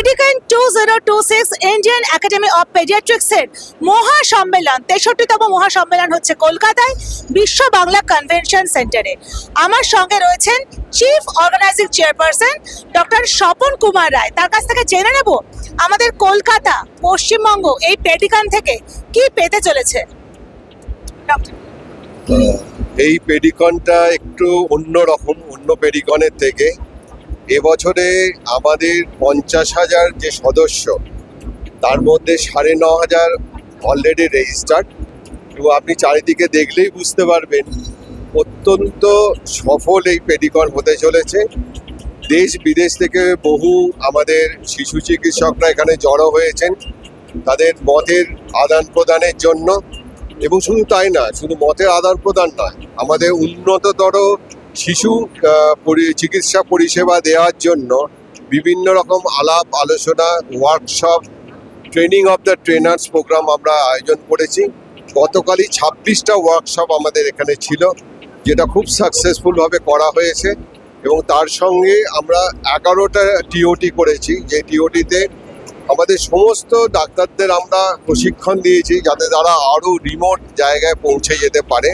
পেডিকান 2026 Indian Academy of পেডিয়াট্রিক্সের মহাসম্মেলন 63তম মহাসম্মেলন হচ্ছে কলকাতায় বিশ্ব বাংলা কনভেনশন সেন্টারে। আমার সঙ্গে রয়েছেন chief organising chairperson doctor Swapan Kumar Roy. তার কাছ থেকে জেনে নেব আমাদের কলকাতা পশ্চিমবঙ্গ এই পেডিকান থেকে কি পেতে চলেছে। এই পেডিকনটা একটু অন্যরকম, অন্য পেডিকনের থেকে। এবছরে আমাদের 50,000 যে সদস্য, তার মধ্যে 9,500 অলরেডি রেজিস্টার্ড। এবং আপনি চারিদিকে দেখলেই বুঝতে পারবেন অত্যন্ত সফল এই পেডিকন হতে চলেছে। দেশ বিদেশ থেকে বহু আমাদের শিশু চিকিৎসকরা এখানে জড়ো হয়েছেন তাদের মতের আদান প্রদানের জন্য। এবং শুধু তাই না, শুধু মতের আদান প্রদান নয়, আমাদের উন্নততর শিশু চিকিৎসা পরিষেবা দেওয়ার জন্য বিভিন্ন রকম আলাপ আলোচনা, workshop, training of the trainers program আমরা আয়োজন করেছি। গতকালই 26টা ওয়ার্কশপ আমাদের এখানে ছিল, যেটা খুব সাকসেসফুলভাবে করা হয়েছে। এবং তার সঙ্গে আমরা 11টা টিওটি করেছি, যে টিওটিতে আমাদের সমস্ত ডাক্তারদের আমরা প্রশিক্ষণ দিয়েছি যাতে তারা আরও রিমোট জায়গায় পৌঁছে যেতে পারে।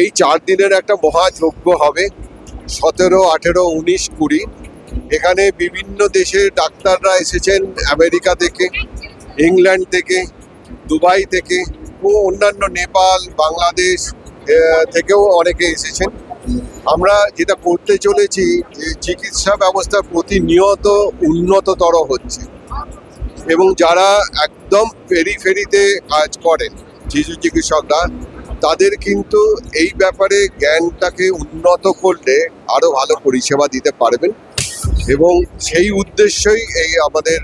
এই 4 দিনের একটা মহাযজ্ঞ হবে 17, 18, 19, 20। এখানে বিভিন্ন দেশের ডাক্তাররা এসেছেন, আমেরিকা থেকে, ইংল্যান্ড থেকে, দুবাই থেকে ও অন্যান্য নেপাল, বাংলাদেশ থেকেও অনেকে এসেছেন। আমরা যেটা করতে চলেছি যে চিকিৎসা ব্যবস্থা প্রতিনিয়ত উন্নততর হচ্ছে এবং যারা একদম পেরিফেরিতে কাজ করেন শিশু চিকিৎসকরা, তাদের কিন্তু এই ব্যাপারে জ্ঞানটাকে উন্নত করলে আরও ভালো পরিষেবা দিতে পারবেন। এবং সেই উদ্দেশ্যই এই আমাদের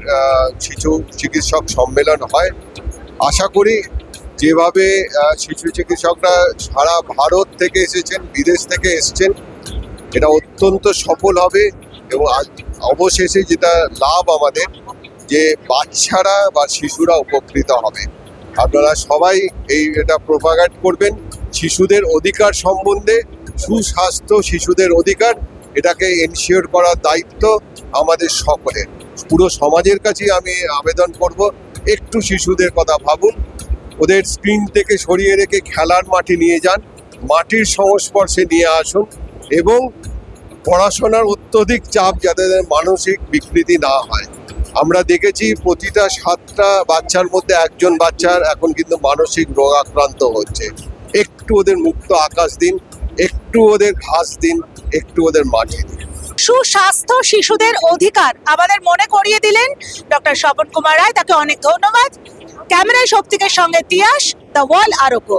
শিশু চিকিৎসক সম্মেলন হয়। আশা করি যেভাবে শিশু চিকিৎসকরা সারা ভারত থেকে এসেছেন, বিদেশ থেকে এসেছেন, এটা অত্যন্ত সফল হবে। এবং অবশেষে যেটা লাভ আমাদের, যে বাচ্চারা বা শিশুরা উপকৃত হবে। আপনারা সবাই এটা প্রোপাগেট করবেন শিশুদের অধিকার সম্বন্ধে। সুস্বাস্থ্য শিশুদের অধিকার, এটাকে এনশিওর করার দায়িত্ব আমাদের সকলের। পুরো সমাজের কাছে আমি আবেদন করব, একটু শিশুদের কথা ভাবুন, ওদের স্ক্রিন থেকে সরিয়ে রেখে খেলার মাঠে নিয়ে যান, মাটির সংস্পর্শে নিয়ে আসুন এবং পড়াশোনার অত্যধিক চাপ যাতে মানসিক বিকৃতি না হয়। আমরা দেখেছি প্রতিটা 7টা বাচ্চার মধ্যে একজন বাচ্চার এখন কিন্তু মানসিক রোগাক্রান্ত হচ্ছে। একটু ওদের মুক্ত আকাশ দিন, একটু ওদের ঘাস দিন, একটু ওদের মাটি দিন। সুস্বাস্থ্য শিশুদের অধিকার আমাদের মনে করিয়ে দিলেন ডক্টর স্বপন কুমার রায়। তাকে অনেক ধন্যবাদ। ক্যামেরায় শক্তিকের সঙ্গে তিয়াস, দ্য ওয়াল আরোগ্য।